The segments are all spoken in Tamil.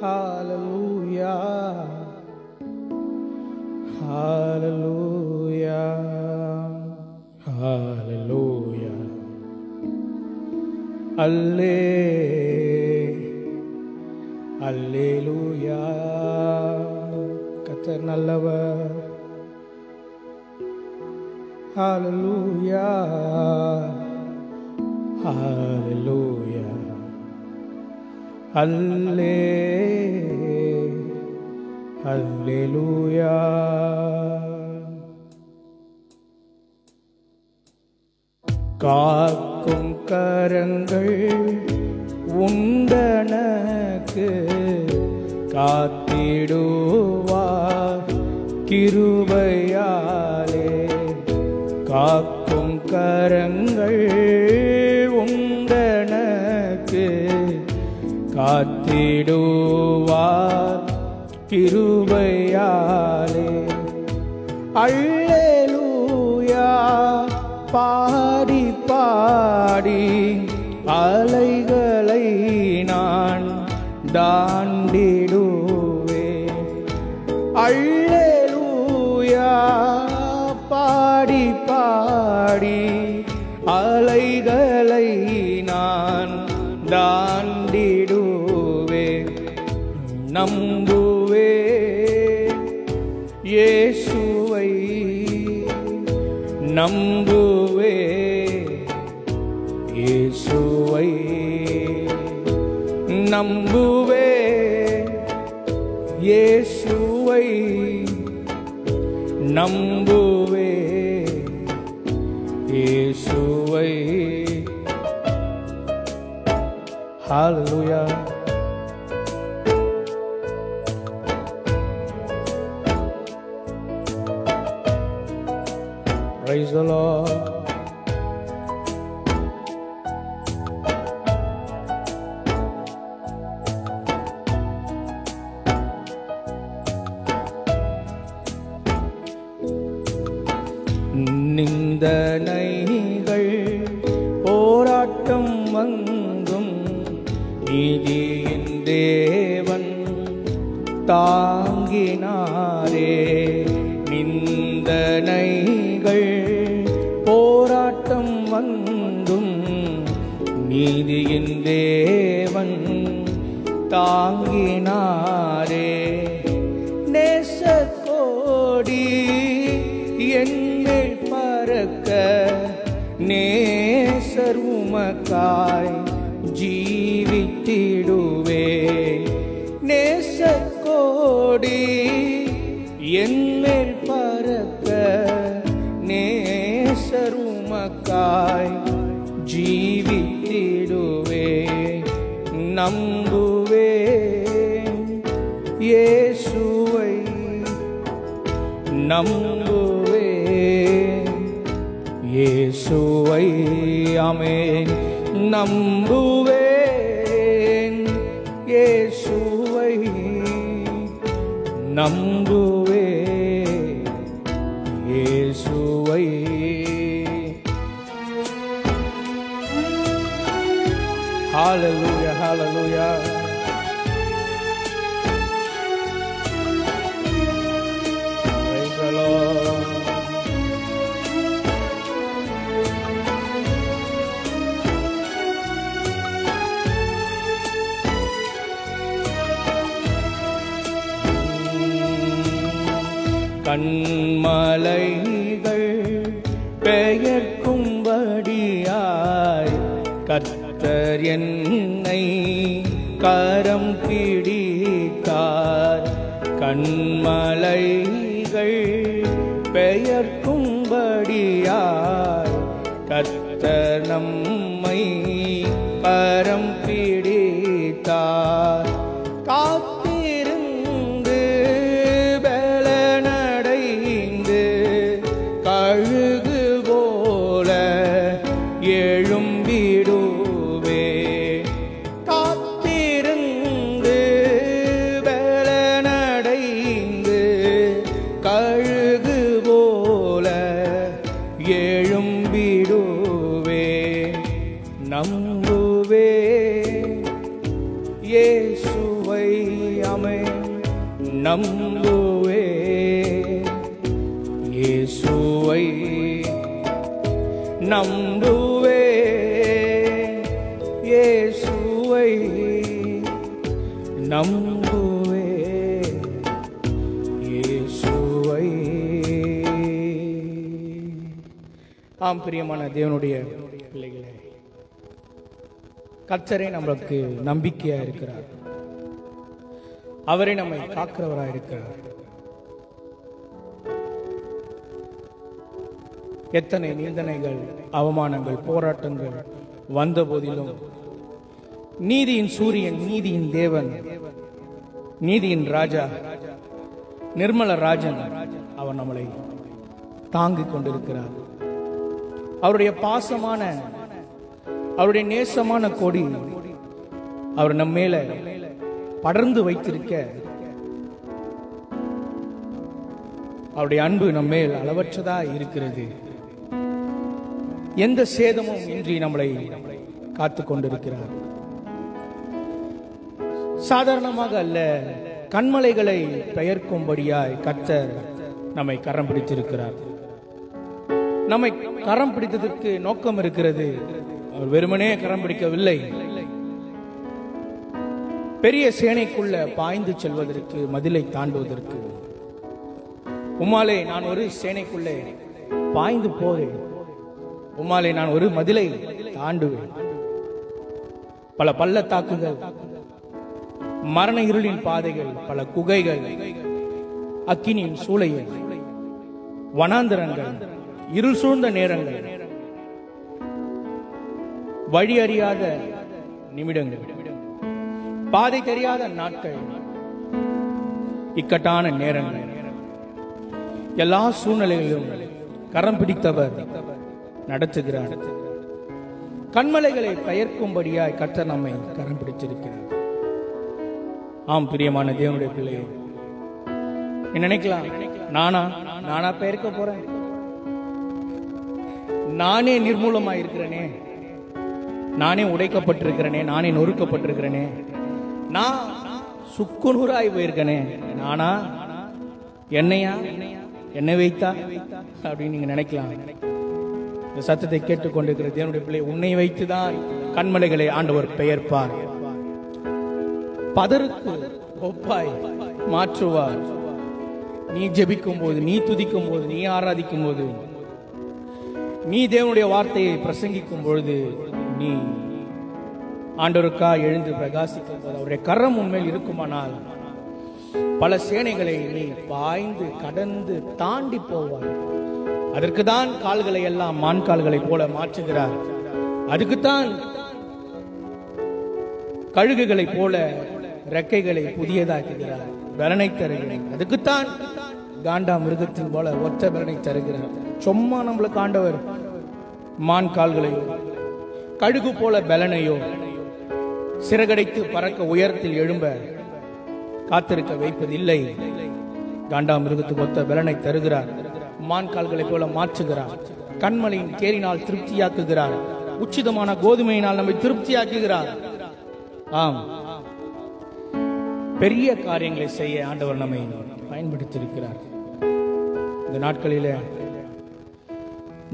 Hallelujah, hallelujah, hallelujah. அல்லேலூயா. கர்த்தர் நல்லவர். ஹல்லேலூயா, ஹல்லேலூயா, அல்லேலூயா. காக்கும் கரங்கள் உண்டனக்கு காத்திடுவார் கிருபையாலே. காக்கும் கரங்கள் உண்டனக்கு காத்திடுவார் கிருபையாலே. அல்லேலூயா பாடி பாடி அலைகளை நான் தாண்டிடுவேன். அல்லேலூயா பாடி பாடி அலைகளை நான் தாண்டிடுவேன். நம்புவேன் இயேசுவை, நம்புவேன் இயேசுவை, நம்புவேன் இயேசுவை, நம்புவேன் இயேசுவை. Hallelujah. Praise the Lord. நிந்தனைகள் போராட்டம் வந்தும் நீதியின் தேவன் தாங்கினாரே. நிந்தனைகள் போராட்டம் வந்தும் நீதியின் தேவன் தாங்கினாரே. நேசக்கோடி என்மேல் பறக்க நேசர் உமக்காய் ஜீவித்திடுவே. நேசக்கோடி என்மேல் பறக்க நேசர் உமக்காய் ஜீவித்திடுவே. நம்புவேன் இயேசுவை, நம்புவேன் இயேசுவை. ஆமென். நம்புவேன் இயேசுவை, நம்புவேன் இயேசுவை. Hallelujah, hallelujah. Praise the Lord. கண்மலைகள் பெயர்க்கும்படியாய் கர்த்தர் என்னை கரம் பிடித்தார். கண்மலைகள் பெயர்க்கும்படியாய் கர்த்தர் நம்மை கரம் பிடித்தார். காத்திருந்து பலனடைந்து கழுகு போல எழும்பிடுவே. காத்திருந்து பலனடைந்து கழுகு போல எழும்பிடுவே. நம்புவே இயேசுவை ஆமென் நம்புவே, இயேசுவை நம்புவே, இயேசுவை நம்புவே, இயேசுவை. ஆம் பிரியமான தேவனுடைய பிள்ளைகளே, கர்த்தரே நமக்கு நம்பிக்கையா இருக்கிறார். அவரே நம்மை காக்கிறவராக இருக்கிறார். எத்தனை நிந்தனைகள், அவமானங்கள், போராட்டங்கள் வந்த போதிலும் நீதியின் சூரியன், நீதியின் தேவன், நீதியின் ராஜா, நிர்மல ராஜன் அவர் நம்மளை தாங்கிக் கொண்டிருக்கிறார். அவருடைய பாசமான, அவருடைய நேசமான கொடி அவர் நம்ம மேல படர்ந்து வைத்திருக்க, அவருடைய அன்பு நம்ம மேல் அளவற்றதா இருக்கிறது. எந்த சேதமும் இன்றி நம்மளை காத்து கொண்டிருக்கிறார். சாதாரணமாக அல்ல, கண்மலைகளை பெயர்க்கும்படியாய் கர்த்தர் நம்மை கரம் பிடித்திருக்கிறார். நம்மை கரம் பிடித்ததற்கு நோக்கம் இருக்கிறது. அவர் வெறுமனே கரம் பிடிக்கவில்லை. பெரிய சேனைக்குள்ள பாய்ந்து செல்வதற்கு, மதிலை தாண்டுவதற்கு. உம்மாலே நான் ஒரு சேனைக்குள்ளே பாய்ந்து போவேன், உம்மாலே நான் ஒரு மதிலை தாண்டுவேன். பல பள்ளத்தாக்குகள், மரண இருளின் பாதைகள், பல குகைகள், அக்கினியின் சூளைகள், வனாந்தரங்கள், இருள் சூழ்ந்த நேரங்கள், வழி அறியாத நிமிடங்கள், பாதை தெரியாத நாட்கள், இக்கட்டான நேரங்கள், எல்லா சூழ்நிலைகளிலும் கரம் பிடித்தவர் நடத்துகிறார். கண்மலைகளை பெயர்க்கும்படியாய் கர்த்தர் நம்மை கரம் பிடித்திருக்கிறார். ஆம் பிரியமான தேவனுடைய பிள்ளையே, நீ நினைக்கலாம், நானா பெயர்க்க போறேன், நானே நிர்மூலமாய் இருக்கிறேனே, நானே உடைக்கப்பட்டிருக்கிறேனே, நானே நொறுக்கப்பட்டிருக்கிறேனே, நான் சுக்குநூறாய் போயிருக்கனே, நானா, என்னையா, என்னை வைத்தா அப்படின்னு நீங்க நினைக்கலாம். இந்த சத்தத்தை கேட்டுக்கொண்டிருக்கிற தேவனுடைய பிள்ளை, உன்னை வைத்துதான் கண்மலைகளை ஆண்டவர் பெயர்ப்பார். பதருக்கு ஒப்பாய் மாற்றுவார். நீ ஜெபிக்கும் போது, நீ துதிக்கும் போது, நீ ஆராதிக்கும் போது, நீ தேவனுடைய வார்த்தையை பிரசங்கிக்கும் பொழுது, நீ ஆண்டவருக்கா எழுந்து பிரகாசிக்கும் போது, அவருடைய கரம் உண்மையில் இருக்குமானால் பல சேனைகளை நீ பாய்ந்து கடந்து தாண்டி போவார். அதற்குதான் கால்களை எல்லாம் மான் கால்களை போல மாற்றுகிறார். அதுக்குத்தான் கழுகுகளை போல ரெக்கைகளை புதியதாக்குகிறார், பலனை தருகிறார். அதுக்குத்தான் காண்டா மிருகத்தின் போல ஒற்ற பலனை தருகிறார். சும்மா நம்மளுக்கு ஆண்டவர் மான் கால்களையோ கழுகு போல பலனையோ சிறகடைத்து பறக்க உயரத்தில் எழும்ப காத்திருக்க வைப்பதில்லை. காண்டா மிருகத்துக்கு ஒத்த பலனை தருகிறார், மான் கால்களை போல மாற்றுகிறார், கண்மலையின் கேரினால் திருப்தியாக்குகிறார், உச்சிதமான கோதுமையினால் நம்மை திருப்தியாக்குகிறார். ஆம், பெரிய காரியங்களை செய்ய ஆண்டவர் நம்மை பயன்படுத்தியிருக்கிறார். இந்த நாட்களில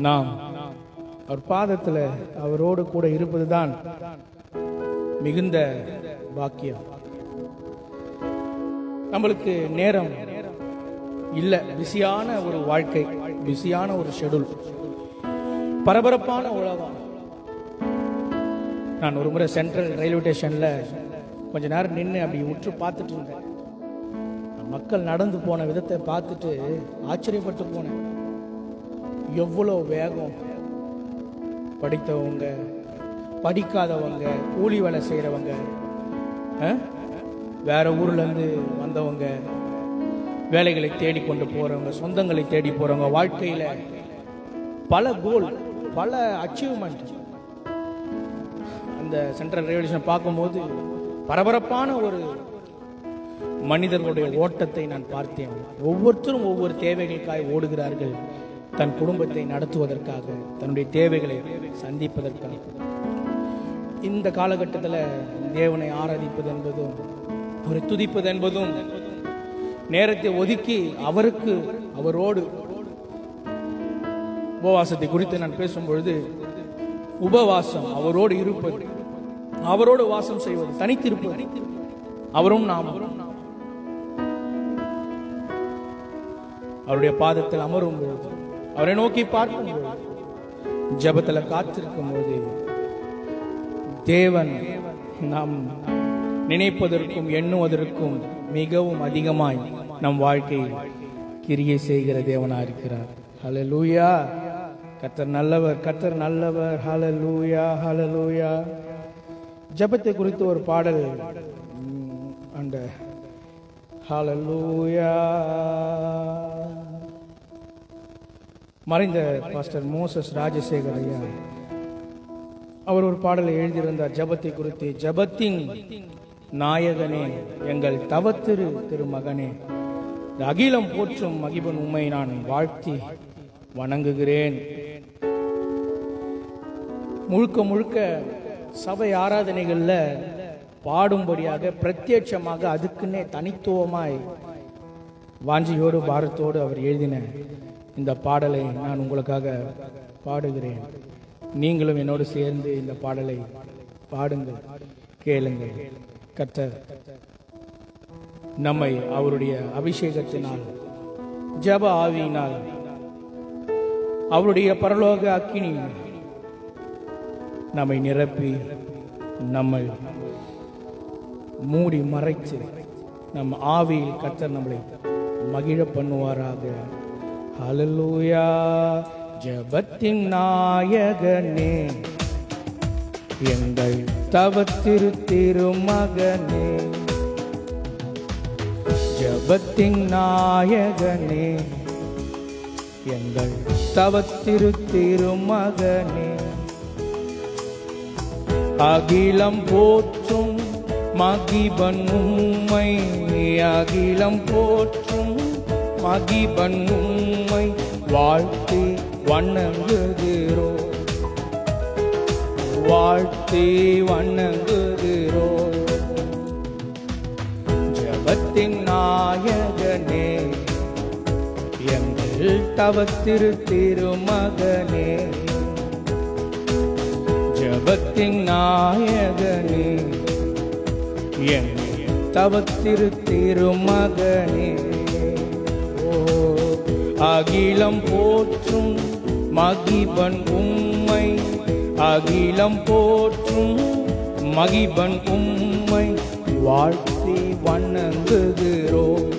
நாம் அவர் பாதத்தில் அவரோடு கூட இருப்பதுதான் மிகுந்த பாக்கியம். நம்மளுக்கு நேரம் இல்ல, பிஸியான ஒரு வாழ்க்கை, பிஸியான ஒரு ஷெட்யூல், பரபரப்பான உலகம். நான் ஒரு முறை சென்ட்ரல் ரயில்வே ஸ்டேஷன்ல கொஞ்ச நேரம் நின்று அப்படி உற்று பார்த்துட்டு இருந்தேன். மக்கள் நடந்து போன விதத்தை பார்த்துட்டு ஆச்சரியப்பட்டு போனேன். எவ்வளோ வேகம்! படித்தவங்க, படிக்காதவங்க, கூலி வேலை செய்யறவங்க, வேற ஊர்ல இருந்து வந்தவங்க, வேலைகளை தேடி கொண்டு போறவங்க, சொந்தங்களை தேடி போறவங்க, வாழ்க்கையில பல கோல், பல அச்சீவ்மெண்ட். அந்த சென்ட்ரல் ரயில்வே ஸ்டேஷன் பார்க்கும்போது பரபரப்பான ஒரு மனிதர்களுடைய ஓட்டத்தை நான் பார்த்தேன். ஒவ்வொருத்தரும் ஒவ்வொரு தேவைகளுக்காக ஓடுகிறார்கள், தன் குடும்பத்தை நடத்துவதற்காக, தன்னுடைய தேவைகளை சந்திப்பதற்காக. இந்த காலகட்டத்தில் தேவனை ஆராதிப்பது என்பதும் அவரை துதிப்பது என்பதும் நேரத்தை ஒதுக்கி அவரோடு உபவாசத்தை குறித்து நான் பேசும்பொழுது, உபவாசம் அவரோடு இருப்பது, அவரோடு வாசம் செய்வது, தனித்திருப்பது, அவரும் நாம் அவருடைய பாதத்தில் அமரும் பொழுது, அவரை நோக்கி பார்க்கும் பொழுது, ஜெபத்தில் காத்திருக்கும் போது தேவன் நாம் நினைப்பதற்கும் எண்ணுவதற்கும் மிகவும் அதிகமாய் நம் வாழ்க்கையில் கிரியை செய்கிற தேவனா இருக்கிறார். ஹல்லேலூயா. கர்த்தர் நல்லவர், கர்த்தர் நல்லவர். ஹல்லேலூயா, ஹல்லேலூயா. ஜெபத்தை குறித்து ஒரு பாடல் அந்த ஹல்லேலூயா மறைந்த பாஸ்டர் மோசஸ் ராஜசேகர் ஐயா அவர் ஒரு பாடலை எழுதியிருந்தார் ஜெபத்தை குறித்து. ஜெபத்தின் நாயகனே, எங்கள் தவத்திரு திருமகனே, அகிலம் போற்றும் மகிபன் உம்மை நான் வாழ்த்தி வணங்குகிறேன். முழுக்க முழுக்க சபை ஆராதனைகள்ல பாடும்படியாக பிரத்யட்சமாக அதுக்குன்னே தனித்துவமாய் வாஞ்சியோடு பாரத்தோடு அவர் எழுதின இந்த பாடலை நான் உங்களுக்காக பாடுகிறேன். நீங்களும் என்னோடு சேர்ந்து இந்த பாடலை பாடுங்கள், கேளுங்கள். கர்த்தர் நம்மை அவருடைய அபிஷேகத்தினால், ஜெப ஆவியினால், அவருடைய பரலோக அக்கினி நம்மை நிரப்பி நம்மை மூடி மறைத்து நம் ஆவியில் கர்த்தர் நம்மளை மகிழ பண்ணுவாராக. ஹல்லேலூயா. ஜெபத்தின் நாயகனே, எங்கள் தவத்திரு திருமகனே, ஜெபத்தின் நாயகனே, எங்கள் தவத்திரு திருமகனே, அகிலம் போற்றும் மகிபன் உம்மை, அகிலம் போற்றும் மகிபன் உம்மை வாழ்த்தி வணங்குகிறோ, வாழ்த்தி வணங்குகிறோ. ஜெபத்தின் நாயகனே, எங்கள் தவத்திரு திருமகனே, ஜெபத்தின் நாயகனே, எங்கள் தவத்திரு திருமகனே. அகிலம் போற்றும் மகிபன் உம்மை, அகிலம் போற்றும் மகிபன் உம்மை வாழ்த்தி வணங்குகிறோம்,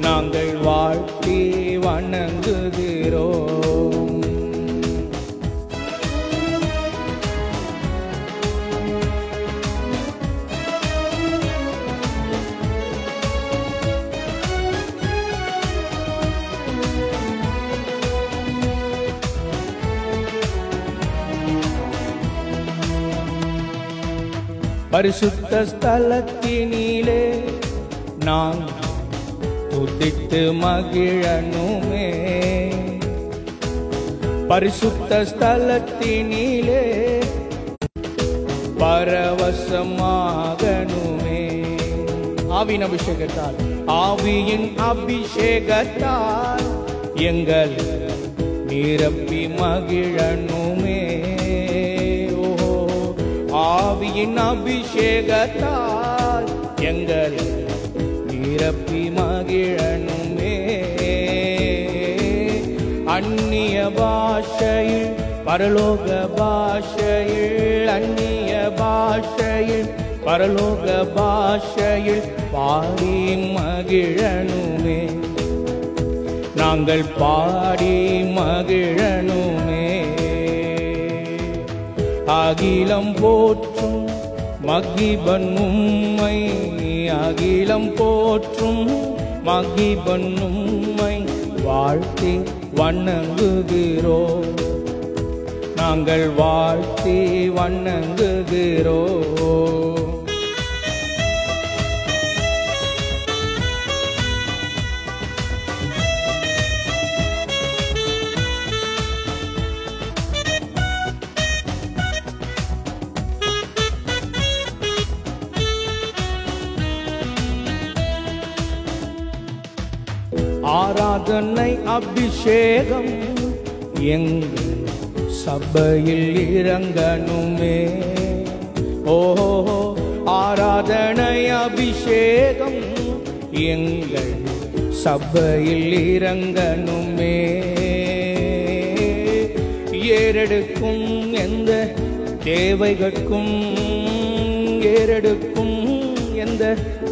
நாங்கள் வாழ்த்தி வணங்குகிறோம். பரிசுத்த ஸ்தலத்தினிலே நான் துதித்து மகிழனுமே, பரிசுத்த ஸ்தலத்தினிலே பரவசமாகனுமே. ஆவியின் அபிஷேகத்தால், ஆவியின் அபிஷேகத்தால் எங்கள் நிரப்பி மகிழனுமே. ஆவியின் அபிஷேகத்தால் எங்கள் நிரப்பி மகிழனுமே. அந்நிய பாஷையில் பரலோக பாஷையில், அந்நிய பாஷையில் பரலோக பாஷையில் பாடி மகிழனுமே, நாங்கள் பாடி மகிழனுமே. அகிலம் போற்றும் மகிபன் உம்மை, அகிலம் போற்றும் மகிபன் உம்மை வாழ்த்தி வணங்குகிறோம், நாங்கள் வாழ்த்தி வணங்குகிறோம். ஆராதனை அபிஷேகம் எங்கள் சபையில் இறங்கணுமே. ஓஹோ, ஆராதனை அபிஷேகம் எங்கள் சபையில் இறங்கணுமே. ஏறெடுக்கும் எந்த தேவைகட்கும், ஏறெடுக்கும் எந்த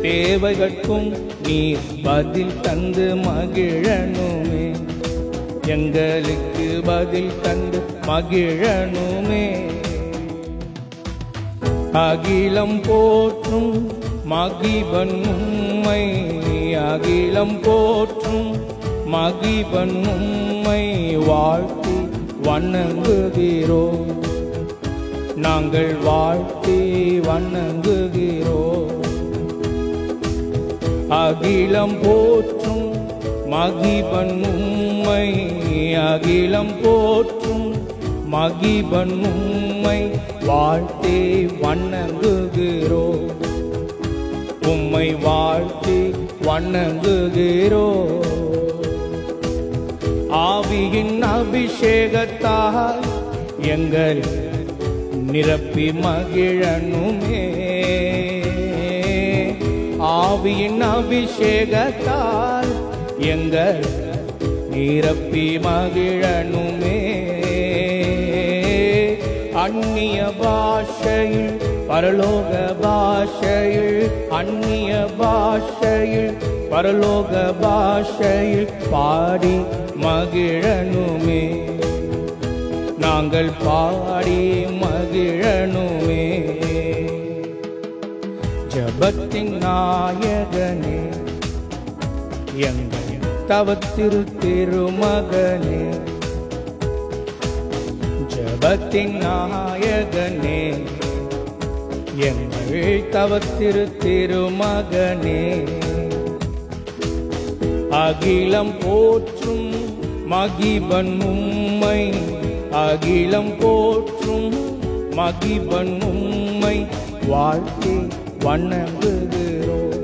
தேவைகட்கும் நீர் பதில் தந்து மகிழனுமே. எங்களுக்கு பதில் தந்து மகிழனுமே. அகிலம் போற்றும் மகிபன் உம்மை, அகிலம் போற்றும் மகிபன் உம்மை வாழ்த்தி வணங்குகிறோம். நாங்கள் வாழ்த்தி வணங்குகிறோம். அகிலம் போற்றும் மகிபன் உம்மை, அகிலம் போற்றும் மகிபன் உம்மை வாழ்த்தி வணங்குகிறோம். உம்மை வாழ்த்தி வணங்குகிறோம். ஆவியின் அபிஷேகத்தால் எங்கள் நிரப்பி மகிழனுமே. ஆவியின் அபிஷேகத்தால் எங்கள் நிரப்பி மகிழனுமே. அந்நிய பாஷையில் பரலோக பாஷையில், அந்நிய பாஷையில் பரலோக பாஷையில் பாடி மகிழனுமே. நாங்கள் பாடி மகிழனுமே. ஜபத்தின் நாயகனே, எங்கள் தவத்திரு திருமகனே. ஜபத்தின் நாயகனே, எங்கள் தவத்திரு திருமகனே. அகிலம் போற்றும் மகிபன் உம்மை, அகிலம் போற்றும் மகிபன் உம்மை வாழ்த்தி வணங்குகிறோம்.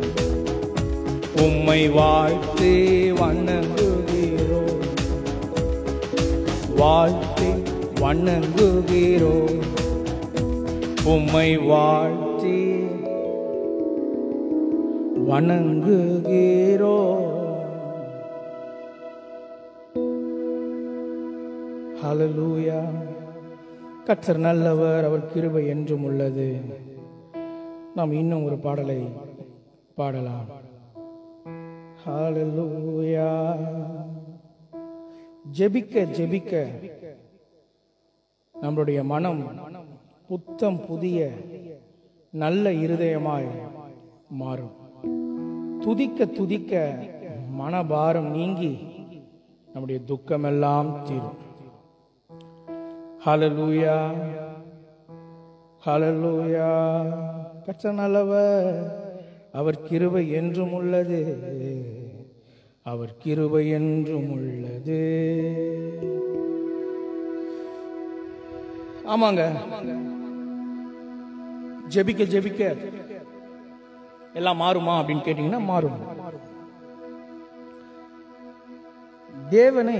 உம்மை வாழ்த்தி வணங்குகிறோம். வாழ்த்தி வணங்குகிறோம். உம்மை வாழ்த்தி வணங்குகிறோம். ஹல்லேலூயா. கர்த்தர் நல்லவர், அவர் கிருபை என்றும் உள்ளது. நாம் இன்னும் ஒரு பாடலை பாடலாம். ஹல்லேலூயா. ஜெபிக்க ஜெபிக்க நம்முடைய மனம் புத்தம் புதிய நல்ல இருதயமாய் மாறும். துதிக்க துதிக்க மனபாரம் நீங்கி நம்முடைய துக்கமெல்லாம் தீரும். ஹல்லேலூயா, ஹல்லேலூயா. கர்த்தர் நல்லவர், அவர் கிருபை என்றும் உள்ளது, அவர் கிருபை என்றும் உள்ளது. ஆமாங்க, ஜெபிக்க ஜெபிக்க எல்லாம் மாறுமா அப்படின்னு கேட்டீங்கன்னா மாறும். தேவனை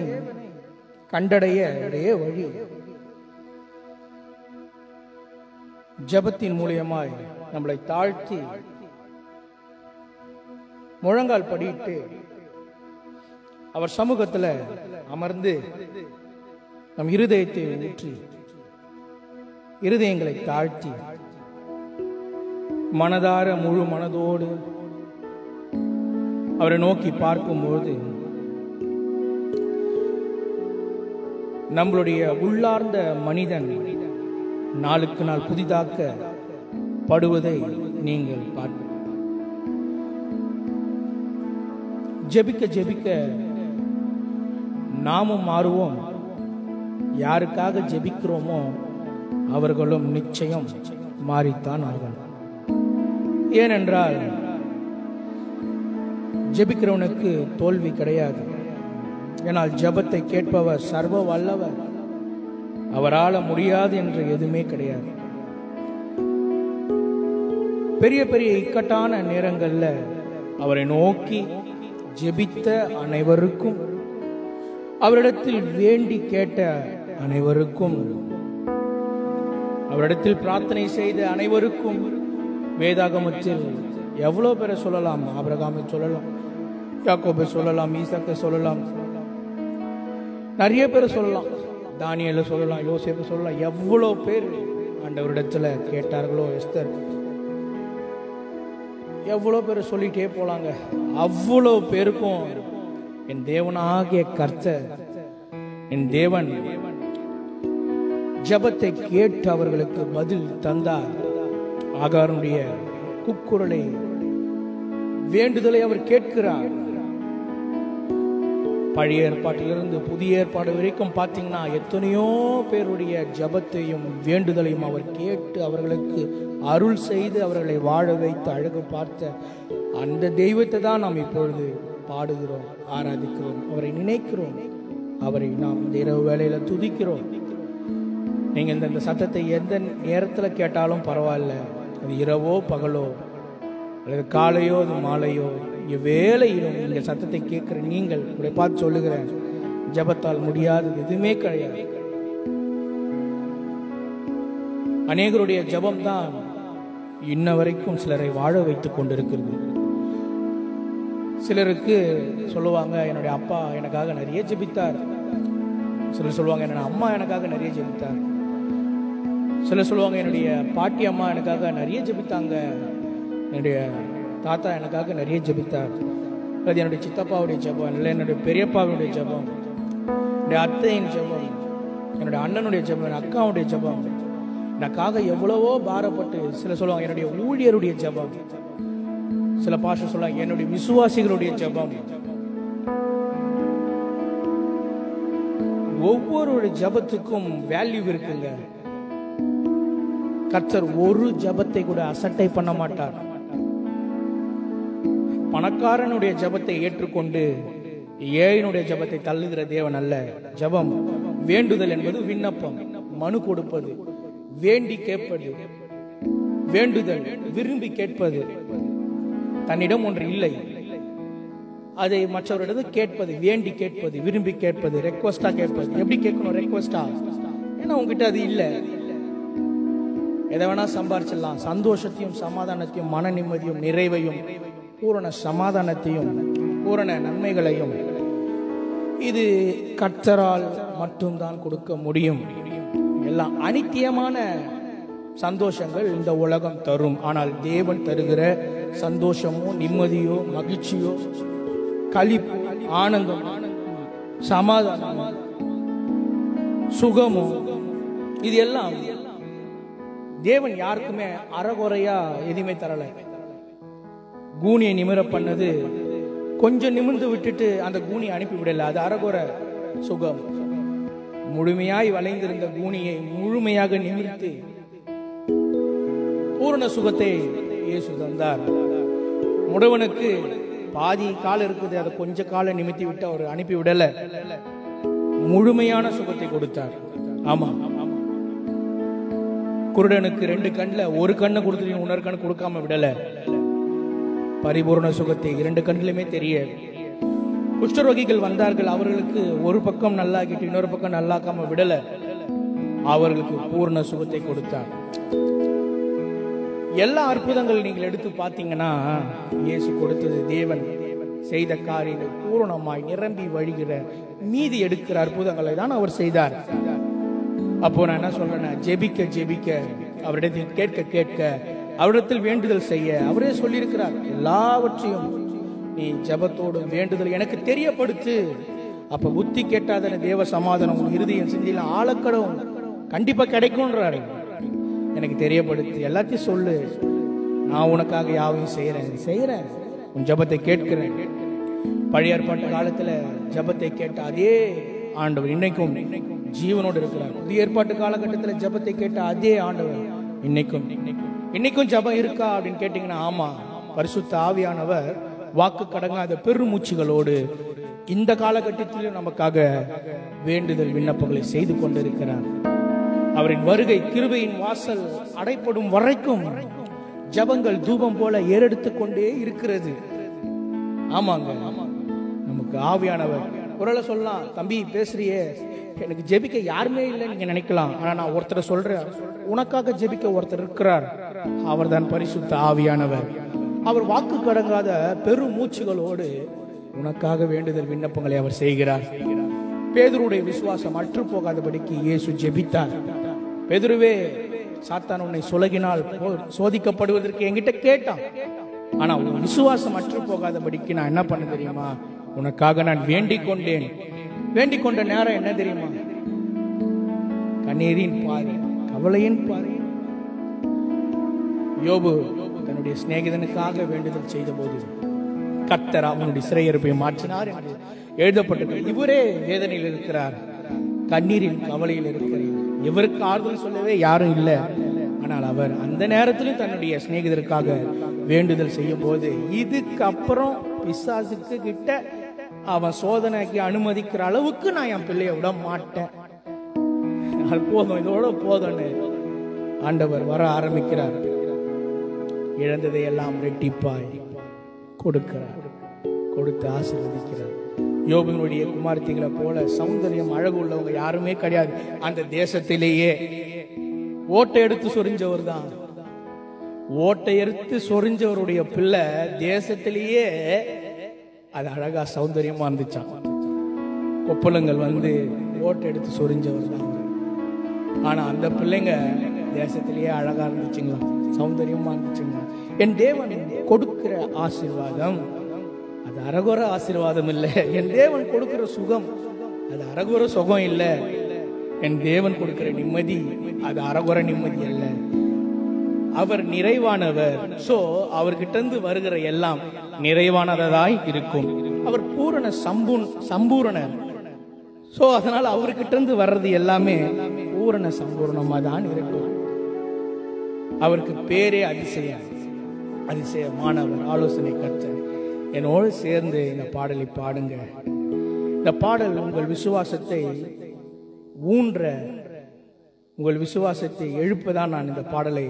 கண்டடைய ஒரே வழி ஜெபத்தின் மூலியமாய் நம்மளை தாழ்த்தி முழங்கால் படியிட்டு அவர் சமூகத்தில் அமர்ந்து நம் இருதயத்தை ஊற்றி இருதயங்களை தாழ்த்தி மனதார முழு மனதோடு அவரை நோக்கி பார்க்கும்போது நம்மளுடைய உள்ளார்ந்த மனிதன் நாளுக்கு நாள் புதிதாக்க படுவதை நீங்கள் பார்ப்பீர்கள். ஜெபிக்க ஜெபிக்க நாமும் மாறுவோம். யாருக்காக ஜெபிக்கிறோமோ அவர்களும் நிச்சயம் மாறித்தான் ஆகணும். ஏனென்றால் ஜெபிக்கிறவனுக்கு தோல்வி கிடையாது. ஏனால் ஜெபத்தை கேட்பவர் சர்வ வல்லவர், அவரால் முடியாது என்று எதுவுமே கிடையாது. பெரிய பெரிய இக்கட்டான நேரங்கள்ல அவரை நோக்கி ஜெபித்த அனைவருக்கும், அவரிடத்தில் வேண்டி கேட்ட அனைவருக்கும், அவரிடத்தில் பிரார்த்தனை செய்த அனைவருக்கும், வேதாகமத்தில் எவ்வளவு பேரை சொல்லலாம்? ஆபிரகாமை சொல்லலாம், யாக்கோபை சொல்லலாம், ஈசாக்கை சொல்லலாம், நிறைய பேரை சொல்லலாம், தானியேலை சொல்லலாம், யோசேப்பை சொல்லலாம். எவ்வளவு பேர் ஆண்டவரிடத்துல கேட்டார்களோ? எஸ்தர், எவ்வளவு பேர் சொல்லிட்டே போலாங்க. அவ்வளவு பேருக்கும் என் தேவனாகிய கர்த்தர், என் தேவன் ஜெபத்தை கேட்டு அவர்களுக்கு பதில் தந்தார். ஆகாருடைய கூக்குரலை, வேண்டுதலை அவர் கேட்கிறார். பழைய ஏற்பாட்டிலிருந்து புதிய ஏற்பாடு வரைக்கும் பார்த்தீங்கன்னா எத்தனையோ பேருடைய ஜெபத்தையும் வேண்டுதலையும் அவர் கேட்டு அவர்களுக்கு அருள் செய்து அவர்களை வாழ வைத்து அழகு பார்த்த அந்த தெய்வத்தை தான் நாம் இப்பொழுது பாடுகிறோம், ஆராதிக்கிறோம், அவரை நினைக்கிறோம், அவரை நாம் இந்த இரவு வேளையில துதிக்கிறோம். நீங்க இந்த சத்தத்தை எந்த நேரத்தில் கேட்டாலும் பரவாயில்ல, அது இரவோ பகலோ அல்லது காலையோ அது மாலையோ, வேலையிலும் இந்த சத்தத்தை கேட்கிற நீங்கள் உங்களை பார்த்து சொல்லுகிறேன், ஜெபத்தால் முடியாதது எதுவுமே கிடையாது. அநேகருடைய ஜெபம் தான் இன்ன வரைக்கும் சிலரை வாழ வைத்துக் கொண்டிருக்கிறது. சிலருக்கு சொல்லுவாங்க, என்னுடைய அப்பா எனக்காக நிறைய ஜெபித்தார். சிலர் சொல்லுவாங்க, என்னோட அம்மா எனக்காக நிறைய ஜெபித்தார். சிலர் சொல்லுவாங்க, என்னுடைய பாட்டி அம்மா எனக்காக நிறைய ஜெபித்தாங்க, என்னுடைய தாத்தா எனக்காக நிறைய ஜெபித்தார். அது என்னுடைய சித்தப்பாவுடைய ஜெபம், இல்லை என்னுடைய பெரியப்பாவுடைய ஜெபம், என்னுடைய அத்தையின் ஜெபம், என்னுடைய அண்ணனுடைய ஜெபம், என் அக்காவுடைய ஜெபம், எனக்காக எவ்வளவோ பாரப்பட்டு. சிலர் சொல்லுவாங்க, என்னுடைய ஊழியருடைய ஜெபம். சில பாஷை சொல்லுவாங்க, என்னுடைய விசுவாசிகளுடைய ஜெபம். ஒவ்வொரு ஜெபத்துக்கும் வேல்யூ இருக்குங்க. கர்த்தர் ஒரு ஜெபத்தை கூட அசட்டை பண்ண மாட்டார். பணக்காரனுடைய ஜெபத்தை ஏற்றுக்கொண்டு ஏழையினுடைய ஜெபத்தை தள்ளுகிற தேவன் அல்ல. ஜெபம், வேண்டுதல் என்பது விண்ணப்பம், மனு கொடுப்பது, வேண்டி கேட்பது. வேண்டுதல் விரும்பி கேட்பது. தன்னிடம் ஒன்று இல்லை, அதை மற்றவரிடம் கேட்பது, வேண்டி கேட்பது, விரும்பி கேட்பது, ரெக்வஸ்டா கேட்பது. எப்படி கேட்கணும்? ரெக்வஸ்டா. ஏன்னா உங்ககிட்ட அது இல்லை. எதை வேணா சம்பாரிச்சிடலாம். சந்தோஷத்தையும் சமாதானத்தையும் மன நிம்மதியும் நிறைவையும் பூரண சமாதானத்தையும் பூரண நன்மைகளையும் இது கர்த்தரால் மட்டும்தான் கொடுக்க முடியும். எல்லாம் அனித்தியமான சந்தோஷங்கள் இந்த உலகம் தரும். ஆனால் தேவன் தருகிற சந்தோஷமோ நிம்மதியோ மகிழ்ச்சியோ களிப்பு ஆனந்தம் சமாதானம் சுகமோ இது எல்லாம் தேவன் யாருக்குமே அறகுறையா எதுவுமே தரல. கூனியை நிமிர பண்ணது கொஞ்சம் நிமிர்ந்து விட்டுட்டு அந்த கூனியை அனுப்பி விடல, அது அறகுறை சுகம். முழுமையாய் வளைந்திருந்த கூனியை முழுமையாக நிமிர்த்தி பூரண சுகத்தை இயேசு தந்தார். முடவனுக்கு பாதி கால் இருக்குது, அதை கொஞ்ச காலை நிமித்தி விட்டு அவர் அனுப்பி விடல, முழுமையான சுகத்தை கொடுத்தார். ஆமா, குருடனுக்கு 2 கண்ணில் ஒரு கண்ணை கொடுத்து இன்னொரு கண்ணு கொடுக்காம விடல, பரிபூர்ண சுகத்தை 2 கண்ணிலுமே தெரிய. குஷ்டரோகிகள் வந்தார்கள், அவர்களுக்கு ஒரு பக்கம் நல்லாக்கிட்டு இன்னொரு பக்கம் நல்லாக்காம விடல, அவர்களுக்கு பூர்ண சுகத்தை கொடுத்தார். எல்லா அற்புதங்கள் நீங்கள் எடுத்து பார்த்தீங்கன்னா இயேசு கொடுத்தது தேவன் செய்த காரியங்கள் பூரணமாய் நிரம்பி வழிகிற மீதி எடுக்கிற அற்புதங்களை தான் அவர் செய்தார். அப்போ நான் என்ன சொல்றேன்னா, ஜெபிக்க ஜெபிக்க, அவரிடத்தில் கேட்க கேட்க, அவரிடத்தில் வேண்டுதல் செய்ய அவரே சொல்லியிருக்கிறார். எல்லாவற்றையும் நீ ஜெபத்தோடு வேண்டுதல் எனக்கு தெரியப்படுத்து. அப்ப புத்தி கேட்டாதான தேவ சமாதானம் உன் இருதயம் சிந்தியில ஆழக்கடம் கண்டிப்பா கிடைக்கும்ன்றாரு. எனக்கு தெரியப்படுத்து, எல்லாத்தையும் சொல்லு, நான் உனக்காக யாவையும் செய்யறேன், உன் ஜெபத்தை கேட்கிறேன். பழைய ஏற்பாட்டு காலத்துல ஜெபத்தை கேட்ட அதே ஆண்டவர் இன்னைக்கும் ஜீவனோடு இருக்கிறார். புதிய ஏற்பாட்டு காலகட்டத்தில் ஜெபத்தை கேட்ட அதே ஆண்டவர் இன்னைக்கும் ஜெபம் இருக்கா அப்படின்னு கேட்டீங்கன்னா ஆமா. பரிசுத்த ஆவியானவர் வாக்கு கடங்காத பெருமூச்சுகளோடு இந்த காலகட்டத்திலும் நமக்காக வேண்டுதல் விண்ணப்பங்களை செய்து கொண்டிருக்கிறார். அவரின் வருகை கிருபையின் வாசல் அடைப்படும் வரைக்கும் ஜெபங்கள் தூபம் போல ஏறெடுத்து கொண்டே இருக்கிறது. ஆமாங்க, நமக்கு ஆவியானவர் ஒருவேளை சொல்லலாம், தம்பி பேசுறியே, எனக்கு ஜெபிக்க யாருமே இல்லை நீங்க நினைக்கலாம். ஆனா நான் ஒருத்தரை சொல்றேன், உனக்காக ஜெபிக்க ஒருத்தர் இருக்கிறார். அவர் தான் பரிசுத்த ஆவியானவர். அவர் வாக்கு கடங்காத பெரும் மூச்சுகளோடு உனக்காக வேண்டுதல் விண்ணப்பங்களை அவர் செய்கிறார். பேதுருடைய விசுவாசம் அற்று போகாதபடிக்கு இயேசு ஜெபித்தார். பேதுருவே, சாத்தான் உன்னை சுலகினால் சோதிக்கப்படுவதற்கு என்கிட்ட கேட்டான். ஆனா உன் விசுவாசம் அற்று போகாதபடிக்கு நான் என்ன பண்ண தெரியுமா, உனக்காக நான் வேண்டிக் கொண்டேன். வேண்டிக் கொண்ட நேரம் என்ன தெரியுமா, கண்ணீரின் பாறை, கவலையின் பாறை. யோபு தன்னுடைய சிநேகிதனுக்காக வேண்டுதல் செய்த போது கர்த்தர் அவனுடைய சிறையிருப்பை மாற்றினார் என்று எழுதப்பட்டது. இவரே வேதனையில் இருக்கிறார், கண்ணீரின் கவலையில் இருக்கிறார். இவருக்கு ஆறுதல் சொல்லவே யாரும் இல்லை. ஆனால் அவர் அந்த நேரத்திலும் தன்னுடைய சிநேகிதருக்காக வேண்டுதல் செய்யும் போது, இதுக்கப்புறம் பிசாசுக்கு கிட்ட அவன் சோதனைக்கு அனுமதிக்கிற அளவுக்கு நான் என் பிள்ளைய விட மாட்டேன், அது போதும், இதோட போதும்னு ஆண்டவர் வர ஆரம்பிக்கிறார். இழந்ததை எல்லாம் ரெட்டிப்பாய் கொடுக்கிறார், கொடுத்து ஆசீர்வதிக்கிறார். யோபுவினுடைய குமார்த்திகளை போல சௌந்தரியம் அழகு உள்ளவங்க யாருமே கிடையாது. அந்த தேசத்திலேயே ஓட்டை எடுத்து சொரிஞ்சவர் தான். ஓட்டை எடுத்து சொரிஞ்சவருடைய பிள்ளை தேசத்திலேயே அது அழகா சௌந்தரியமா இருந்துச்சான். கொப்பளங்கள் வந்து ஓட்டை எடுத்து சொரிஞ்சவர் தான். ஆனா அந்த பிள்ளைங்க தேசத்திலேயே அழகா இருந்துச்சுங்களா, சௌந்தரியமா இருந்துச்சுங்களா. என் தேவன் கொடுக்கிற ஆசீர்வாதம் அது அரகுற ஆசீர்வாதம் இல்லை. என் தேவன் கொடுக்கிற சுகம் அது அரகுற சுகம் இல்லை. என் தேவன் கொடுக்கிற நிம்மதி அது அரகுற நிம்மதி அல்ல. அவர் நிறைவானவர். சோ அவர்கிட்ட இருந்து வருகிற எல்லாம் நிறைவானதாய் இருக்கும். அவர் பூரண சம்பூரணர். சோ அதனால அவர்கிட்ட இருந்து வர்றது எல்லாமே பூரண சம்பூர்ணமா தான் இருக்கும். அவருக்கு பேரே அதிசயமானவர், ஆலோசனை கர்த்தர். என்னோடு சேர்ந்து இந்த பாடலை பாடுங்க. இந்த பாடல் உங்கள் விசுவாசத்தை ஊன்ற, உங்கள் விசுவாசத்தை எழுப்பதான் நான் இந்த பாடலை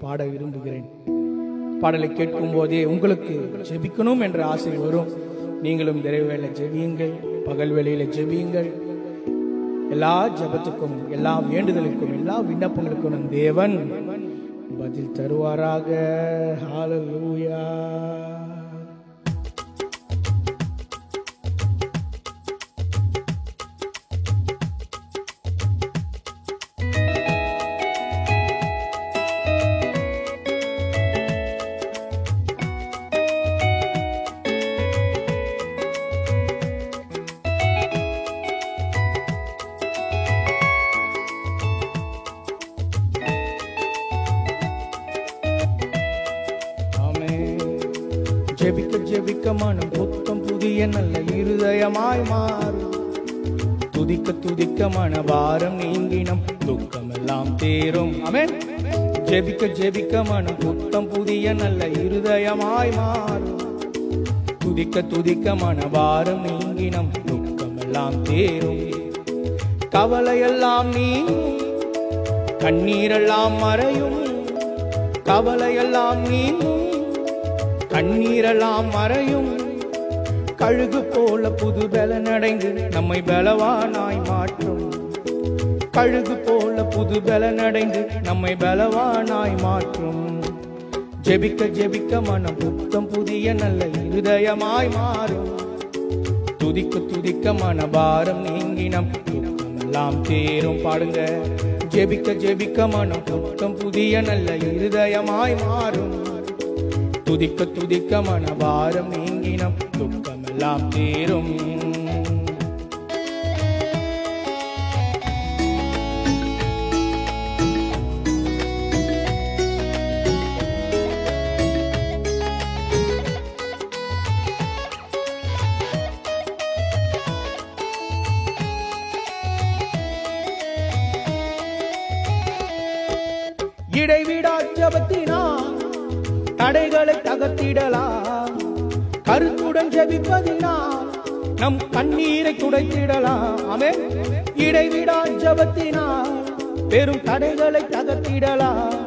பாட விரும்புகிறேன். பாடலை கேட்கும் போதே உங்களுக்கு ஜெபிக்கணும் என்ற ஆசை வரும். நீங்களும் இரவு வேளை ஜெபியுங்கள், பகல் வேளையில ஜெபியுங்கள். எல்லா ஜெபத்துக்கும், எல்லா வேண்டுதலுக்கும், எல்லா விண்ணப்பங்களுக்கும் தேவன் பதில் தருவாராக. ஹல்லேலூயா. ஜெபிக்க ஜெபிக்க மனம் புத்தம் புதிய நல்ல இருதயமாய் மாறும். துதிக்க துதிக்க மன பாரம் நீங்கினம் துக்கம் எல்லாம் தீரும். ஆமென். ஜெபிக்க ஜெபிக்க மனம் புத்தம் புதிய நல்ல இருதயமாய் மாறும். துதிக்க துதிக்க மன பாரம் நீங்கினம் துக்கம் எல்லாம் தீரும். கவலையெல்லாம் நீங்கும், கண்ணீரெல்லாம் மறையும். கவலையெல்லாம் நீங்கும், கண்ணீரெல்லாம் மறையும். கழுகு போல புது பலன் அடைந்து நம்மை பலவானாய் மாற்றும். கழுகு போல புது பலன் அடைந்து நம்மை பலவானாய் மாற்றும். ஜெபிக்க ஜெபிக்க மனம் புத்தம் புதிய நல்ல இருதயமாய் மாறும். துதிக்க துதிக்க மன பாரம் நீங்கினம் துக்கம் எல்லாம் தீரும். பாடுங்க. ஜெபிக்க ஜெபிக்க மனம் புத்தம் புதிய நல்ல இருதயமாய் மாறும். துதிக்க துதிக்க மன பாரம் நீங்கினம் துக்கம் எல்லாம் தீரும். இடைவிடா ஜெபத்தினால் தடைகளை தகர்த்திடலாம். கருத்துடன் ஜெபிப்பதினால் நம் கண்ணீரை துடைத்திடலாம். ஆமென். இடைவிடா ஜெபத்தினால் பெரும் தடைகளை தகர்த்திடலாம்.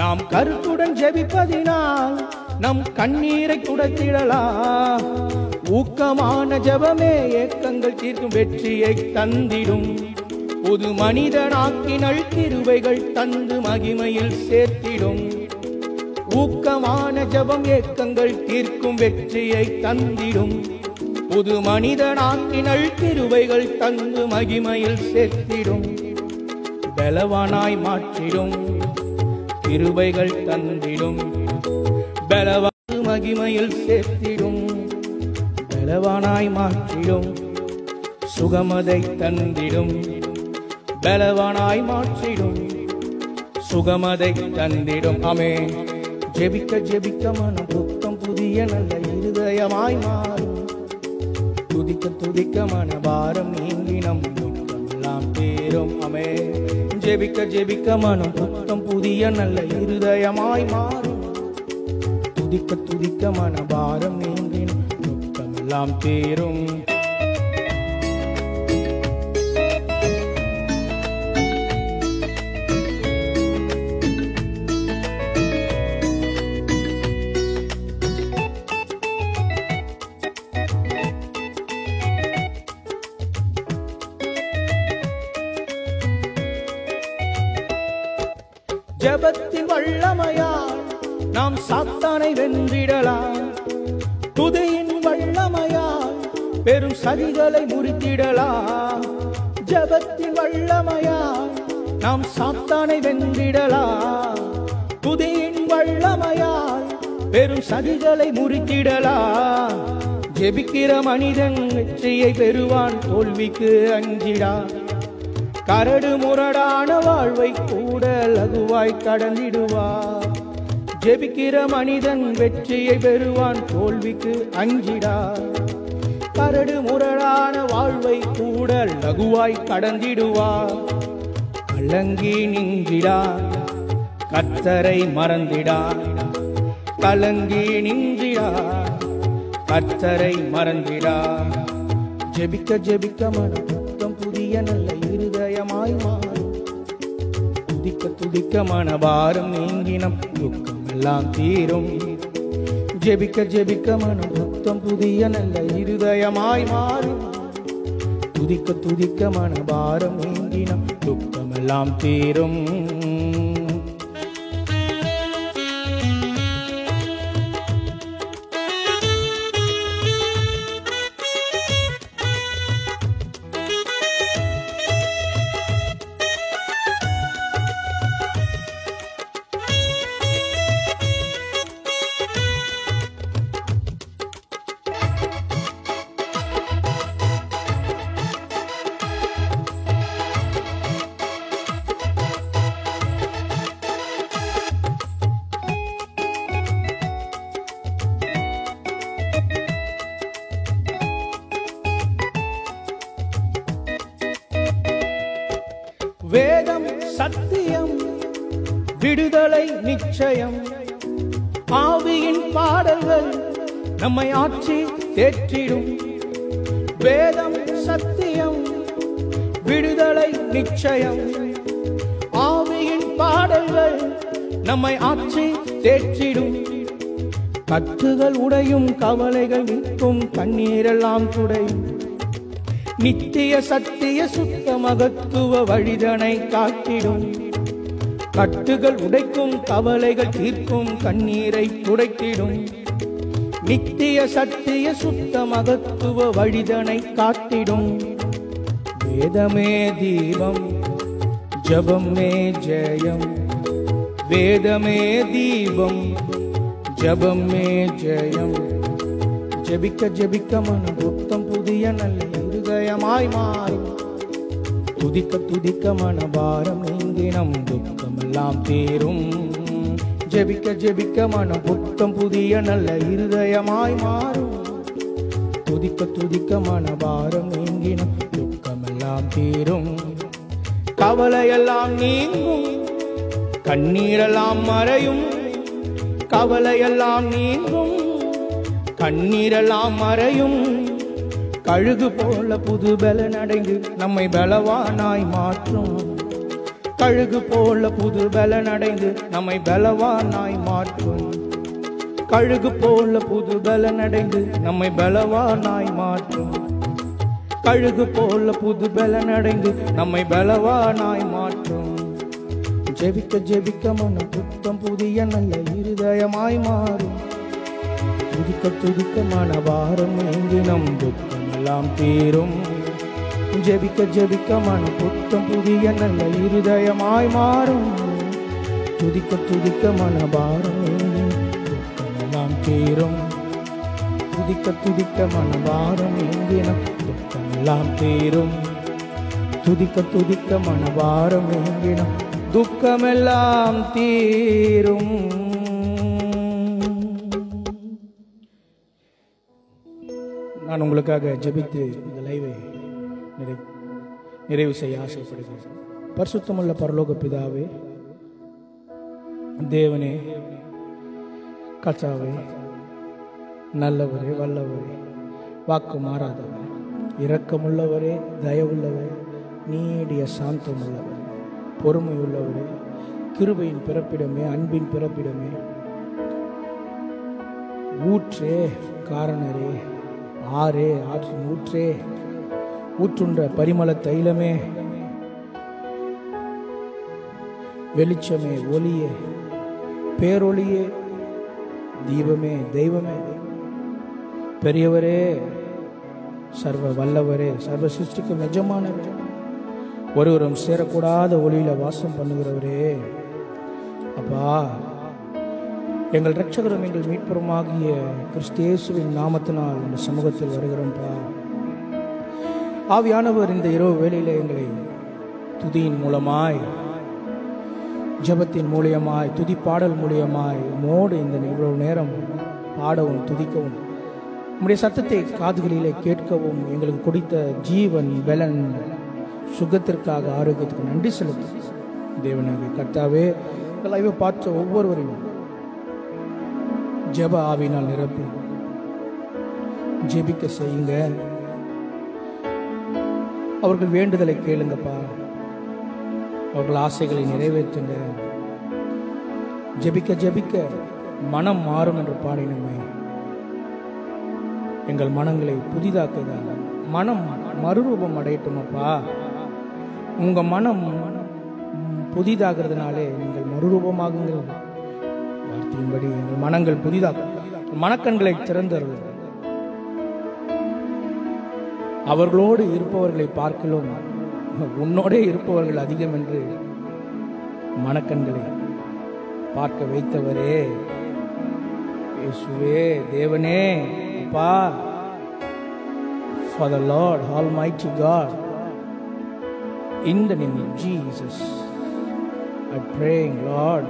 நாம் கருத்துடன் ஜெபிப்பதினால் நம் கண்ணீரை துடைத்திடலாம். ஊக்கமான ஜெபமே ஏக்கங்கள் தீர்க்கும் வெற்றியை தந்திடும். புது மனிதனாக்கினள் கிருபைகள் தந்து மகிமையில் சேர்த்திடும். ஊக்கமான ஜெபம் ஏக்கங்கள் தீர்க்கும் வெற்றியை தந்திடும். புது மனிதனாக்கினள் கிருபைகள் தந்து மகிமையில் சேர்த்திடும். பலவானாய் மாற்றிடும் கிருபைகள் தந்திடும். பலவான் மகிமையில் சேர்த்திடும். பலவானாய் மாற்றிடும் சுகமதை தந்திடும். பலவானாய் மாற்றிடும் சுகமதை தந்திடும். ஆமென். ஜெபிக்க ஜெபிக்க மனம் துக்கம் புதிய நல்ல இருதயமாய் மாறும். துதிக்க துதிக்க மன பாரம் நீங்கி நம் துக்கமெல்லாம் தீரும். ஆமென். ஜெபிக்க ஜெபிக்க மனம் துக்கம் புதிய நல்ல இருதயமாய் மாறும். துதிக்க துதிக்க மன பாரம் நீங்கி நம் துக்கமெல்லாம் தீரும். ஜெபத்தின் வல்லமையால் நாம் சாத்தானை வென்றிடலாம். துதியின் வல்லமையால் பெரும் சதிகளை முறித்திடலாம். ஜெபத்தின் வல்லமையால் நாம் சாத்தானை வென்றிடலாம். துதியின் வல்லமையால் பெரும் சதிகளை முறித்திடலாம். ஜெபிக்கிற மனிதன் வெற்றியை பெறுவான், தோல்விக்கு அஞ்சிடான். கரடு முரடான வாழ்வை கூட லகுவாய் கடந்திடுவார். ஜெபிக்கிற மனிதன் வெற்றியை பெறுவான், தோல்விக்கு அஞ்சிடார். கரடு முரடான வாழ்வை கூட லகுவாய் கடந்திடுவார். கலங்கி நின்றிடார், கர்த்தரை மறந்திடார். கலங்கி நின்றிடார், கர்த்தரை மறந்திடார். ஜெபிக்க ஜெபிக்க மனம் துக்கம் புதிய நல்ல இருதயமாய் மாறும். துதிக்க துதிக்க மனபாரம் நீங்கினம் துக்கம் எல்லாம் தீரும். ஜெபிக்க ஜெபிக்க மனம் துக்கம் புதிய நல்ல இருதயமாய் மாறும். துதிக்க துதிக்க மனபாரம் நீங்கினம் துக்கம் எல்லாம் தீரும். வேதம் சத்தியம், விடுதலை நிச்சயம். ஆவியின் பாடல்கள் நம்மை ஆட்சி தேற்றிடும். வேதம் சத்தியம், விடுதலை நிச்சயம். ஆவியின் பாடல்கள் நம்மை ஆட்சி தேற்றிடும். கட்டுகள் உடையும், கவலைகள் நிற்கும், கண்ணீரெல்லாம் துடையும். நித்திய சத்திய சுத்த மகத்துவ வழிதனை காட்டிடும். கட்டுகள் உடைக்கும், கவலைகள் தீர்க்கும், கண்ணீரை துடைத்திடும். நித்திய சத்திய சுத்த மகத்துவ வழிதனை காட்டிடும். வேதமே தீபம், ஜபமே ஜெயம். வேதமே தீபம், ஜபமே ஜெயம். ஜெபிக்க ஜெபிக்க மனம் துக்கம் புதிய நல்ல இருதயமாய் மாறும். துதிக்க துதிக்க மனபாரம் நீங்கினம் துக்கமெல்லாம் தீரும். ஜெபிக்க ஜெபிக்க மனம் துக்கம் புதிய நல்ல இருதயமாய் மாறும். துதிக்க துதிக்க மனபாரம் நீங்கினம் துக்கமெல்லாம் தீரும். கவலையெல்லாம் நீங்கும், கண்ணீரெல்லாம் மறையும். கவலையெல்லாம் நீங்கும், கண்ணீரெல்லாம் மறையும். கழுகு போல புது பலன் அடைந்து நம்மை பலவானாய் மாற்றும். கழுகு போல புது பலன் அடைந்து நம்மை பலவானாய் மாற்றும். கழுகு போல புது பலன் அடைந்து நம்மை பலவானாய் மாற்றும். கழுகு போல புது பலன் அடைந்து நம்மை பலவானாய் மாற்றும். ஜெபிக்க ஜெபிக்க மனம் புத்தம் புதிய நல்ல இருதயமாய் மாறும். துதிக்க துதிக்க மனபாரம் நீங்கி நம் துக்கம் எல்லாம் தீரும். ஜெபிக்க ஜெபிக்க மனம் புத்தம் புதிய நல்ல இருதயமாய் மாறும். துதிக்க துதிக்க மனபாரம் நீங்கி துக்கம் எல்லாம் தீரும். துதிக்க துதிக்க மனபாரம் நீங்கி நம் துக்கம் எல்லாம் தீரும். துதிக்க துதிக்க மனபாரம் நீங்கி நம் துக்கமெல்லாம் தீரும். நான் உங்களுக்காக ஜெபித்து இந்த லைவை நிறைவு செய்ய ஆசைப்படுகிறேன். பரிசுத்தமுள்ள பரலோக பிதாவே, தேவனே, கர்த்தாவே, நல்லவரே, வல்லவரே, வாக்கு மாறாதவரே, இரக்கமுள்ளவரே, தயவுள்ளவரே, நீடிய சாந்தமுள்ளவரே, பொறுமை உள்ளவரே, கிருபையின் பிறப்பிடமே, அன்பின் பிறப்பிடமே, ஊற்றே, காரணரே, ஆறே, ஆற்றின் ஊற்றே, ஊற்றுன்ற பரிமள தைலமே, வெளிச்சமே, ஒளியே, பேரொளியே, தீபமே, தெய்வமே, பெரியவரே, சர்வ வல்லவரே, சர்வ சிருஷ்டிக்கும் எஜமானவரே, ஒருவரும் சேரக்கூடாத ஒளியில வாசம் பண்ணுகிறவரே, அப்பா, எங்கள் இரட்சகரும் எங்கள் மீட்பருமாகிய கிறிஸ்து இயேசுவின் நாமத்தினால் இந்த சமூகத்தில் வருகிறோம்ப்பா. ஆவியானவர் இந்த இரவு வேளையில எங்களை துதியின் மூலமாய், ஜெபத்தின் மூலியமாய், துதி பாடல் மூலியமாய் மோடு இந்த இவ்வளவு நேரம் பாடவும் துதிக்கவும், நம்முடைய சத்தத்தை காதுகளிலே கேட்கவும் எங்களுக்கு கொடுத்த ஜீவன், பலன், சுகத்திற்காக, ஆரோக்கியத்துக்கு நன்றி செலுத்து. தேவனாகிய கர்த்தாவே, லைவை பார்த்த ஒவ்வொருவரையும் ஜெப ஆவினால் நிரப்பி ஜெபிக்க செய்யுங்க. அவர்கள் வேண்டுதலை கேளுங்கப்பா. அவர்கள் ஆசைகளை நிறைவேற்றுங்க. ஜெபிக்க ஜெபிக்க மனம் மாறும் என்று பாடினமே. எங்கள் மனங்களை புதிதாக்குதான், மனம் மறுரூபம் அடையட்டுமப்பா. உங்க மனம் புதிதாகிறதுனாலே நீங்கள் மறுரூபமாகுங்கள். வார்த்தையின்படி எங்கள் மனங்கள் புதிதாகும். மனக்கண்களை திறந்தவர்கள், அவர்களோடு இருப்பவர்களை பார்க்கலாம் உன்னோடே இருப்பவர்கள் அதிகம் என்று மனக்கண்களை பார்க்க வைத்தவரே, இயேசுவே, தேவனே, அப்பா, for the Lord Almighty God, in the name of Jesus I praying, Lord,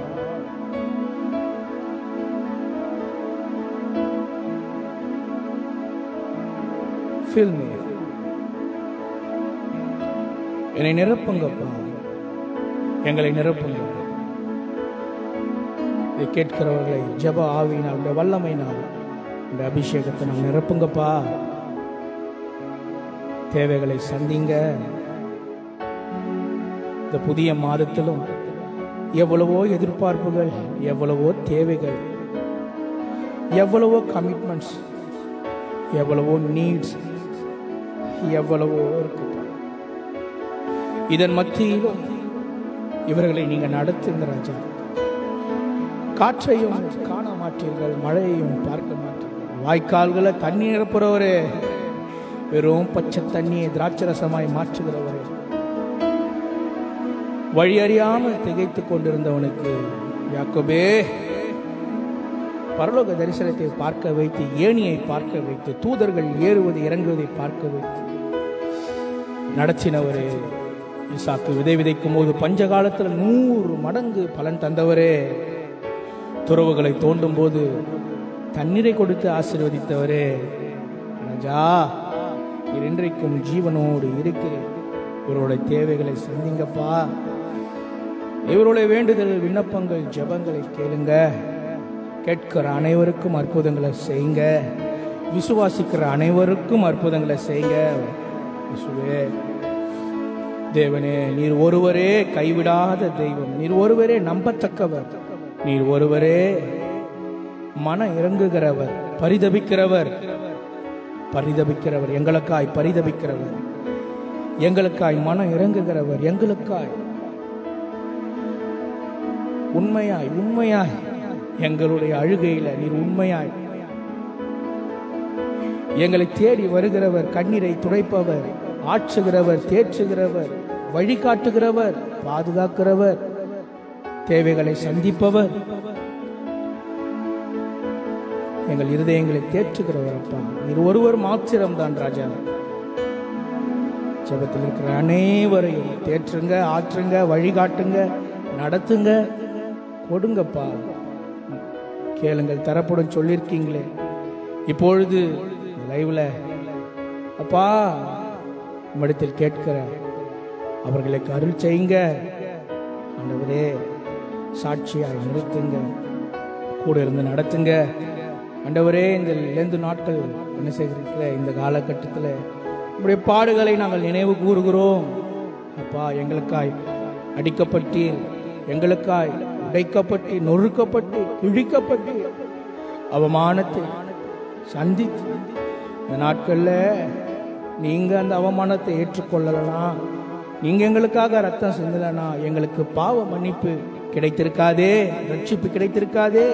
fill me. என்னை நிரப்புங்கப்பா, எங்களை நிரப்புங்க. இதை கேட்கிறவர்களை ஜெப ஆவியினால், இந்த வல்லமையினால், இந்த அபிஷேகத்தை நாம் நிரப்புங்கப்பா. தேவைகளை சந்திங்க. இந்த புதிய மாதத்திலும் எவ்வளவோ எதிர்பார்ப்புகள், எவ்வளவோ தேவைகள், எவ்வளவோ கமிட்மெண்ட்ஸ், எவ்வளவோ நீட்ஸ், எவ்வளவோ இருக்கு. இதன் மத்தியிலும் இவர்களை நீங்க நடத்துங்க ராஜா. காற்றையும் காண மாட்டீர்கள், மழையையும் பார்க்க மாட்டீர்கள். வாய்க்கால்களை தண்ணி நிரப்புறவரே, வெறும் பச்சை தண்ணியை திராட்சரசமாய் மாற்றுகிறவரே, வழி அறியாமல் திகைத்துக் கொண்டிருந்தவனுக்கு யாக்கோபே பரலோக தரிசனத்தை பார்க்க வைத்து, ஏணியை பார்க்க வைத்து, தூதர்கள் ஏறுவது இறங்குவதை பார்க்க வைத்து நடத்தினவரே, ஈசாக்கு விதை விதைக்கும் போது பஞ்ச காலத்தில் 100 மடங்கு பலன் தந்தவரே, துறவுகளை தோண்டும் போது தண்ணீரை கொடுத்து ஆசீர்வதித்தவரே, ராஜா, இன்றைக்கும் ஜீவனோடு இருக்கிறேன். இவருடைய தேவைகளை சந்திங்கப்பா. இவருடைய வேண்டுதல், விண்ணப்பங்கள், ஜெபங்களை கேளுங்க. கேட்கிற அனைவருக்கும் அற்புதங்களை செய்யுங்க. விசுவாசிக்கிற அனைவருக்கும் அற்புதங்களை செய்யுங்க. இயேசுவே, தேவனே, நீர் ஒருவரே கைவிடாத தெய்வம். நீர் ஒருவரே நம்பத்தக்கவர். நீர் ஒருவரே மன இறங்குகிறவர், பரிதபிக்கிறவர், பரிதபிக்கிறவர், எங்களுக்காய் பரிதபிக்கிறவர், எங்களுக்காய் மன இறங்குகிறவர், எங்களுக்காய் உண்மையாய் உண்மையாய் எங்களுடைய அழுகையில நீர் உண்மையாய் எங்களை தேடி வருகிறவர், கண்ணீரை துடைப்பவர், ஆற்றுகிறவர், தேற்றுகிறவர், வழிகாட்டுகிறவர், பாதுகாக்கிறவர், தேவைகளை சந்திப்பவர், எங்கள் இருதயங்களை தேற்றுகிறவர். அப்பா நீர் ஒருவர் மாத்திரம்தான் ராஜா. ஜெபத்தில் இருக்கிற அனைவரையும் தேற்றுங்க, ஆற்றுங்க, வழிகாட்டுங்க, நடத்துங்க, கொடுங்கப்பா. கேளுங்கள் தரப்படும் சொல்லியிருக்கீங்களே. இப்பொழுது லைவ்ல அப்பா உம்மிடத்தில் கேட்கிற அவர்களுக்கு அருள் செய்யுங்க ஆண்டவரே. சாட்சியாய் நிறுத்துங்க, கூட இருந்து நடத்துங்க ஆண்டவரே. இந்த லெந்து நாட்கள் என்ன செய்திருக்கிற இந்த காலகட்டத்தில் உங்களுடைய பாடுகளை நாங்கள் நினைவு கூறுகிறோம் அப்பா. எங்களுக்காய் அடிக்கப்பட்டீர், எங்களுக்காய் உடைக்கப்பட்டு, நொறுக்கப்பட்டு, கிழிக்கப்பட்டு, அவமானத்தை சந்தித்து இந்த நாட்களில் நீங்க அந்த அவமானத்தை ஏற்றுக்கொள்ளலனா, நீங்க எங்களுக்காக ரத்தம் சிந்தலனா எங்களுக்கு பாவ மன்னிப்பு கிடைத்திருக்காதே, ரட்சிப்பு கிடைத்திருக்காதே.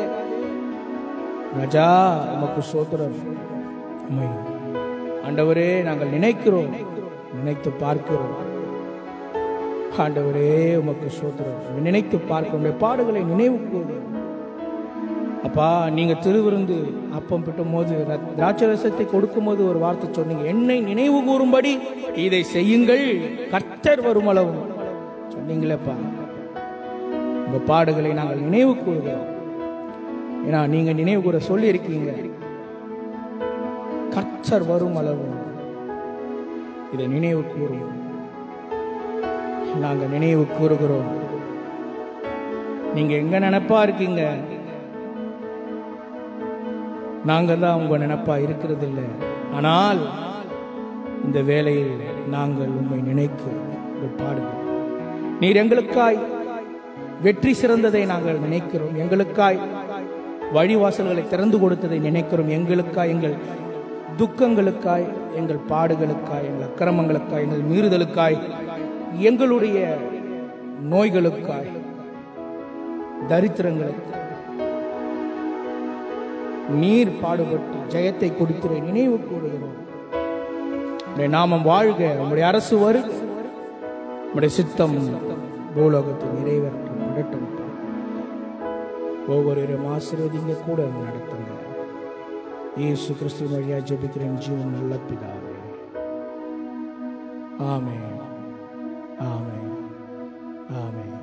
ராஜா உமக்கு ஸ்தோத்திரம். ஆண்டவரே நாங்கள் நினைக்கிறோம், நினைத்து பார்க்கிறோம். ஆண்டவரே உமக்கு ஸ்தோத்திரம். நினைத்து பார்க்க பாடுகளை நினைவு கூறும் அப்பா. நீங்க திருவிருந்து அப்பம் பிட்டும் போது, திராட்சரசத்தை கொடுக்கும் போது ஒரு வார்த்தை சொன்னீங்க, என்னை நினைவு கூறும்படி இதை செய்யுங்கள், கர்த்தர் வருமளவு சொன்னீங்களேப்பா. உங்க பாடுகளை நாங்கள் நினைவு கூறுகிறோம். ஏன்னா நீங்க நினைவு கூற சொல்லி இருக்கீங்க, கர்த்தர் வரும் அளவு இதை நினைவு கூறும். நாங்க நினைவு கூறுகிறோம். நீங்க எங்க நினைப்பா இருக்கீங்க, நாங்க தான் உங்க நினைப்பா இருக்கிறது இல்லை. ஆனால் இந்த வேளையில் நாங்கள் உண்மை நினைக்கிறோம். பாடுகிறோம். நீர் எங்களுக்காய் வெற்றி சிறந்ததை நாங்கள் நினைக்கிறோம். எங்களுக்காய் வழிவாசல்களை திறந்து கொடுத்ததை நினைக்கிறோம். எங்களுக்காய், எங்கள் துக்கங்களுக்காய், எங்கள் பாடுகளுக்காய், எங்கள் அக்கிரமங்களுக்காய், எங்கள் மீறுதலுக்காய், எங்களுடைய நோய்களுக்காய், தரித்திரங்களுக்காய் நீர் பாடுபட்டு ஜெயத்தை கொடுக்கிற நினைவு கூறுகிறோம். உடைய நாமம் வாழ்க, உங்களுடைய அரசு வருக, உங்களுடைய சித்தம் பூலோகத்தில் நிறைவேற்றும். ஒவ்வொருவரும் ஆசீர்வதிங்க, கூட நடத்துங்க. இயேசு கிறிஸ்து வழியா ஜெபிக்கிறேன் ஜீவன் நல்ல பிதாவே. ஆமென், ஆமென், ஆமென்.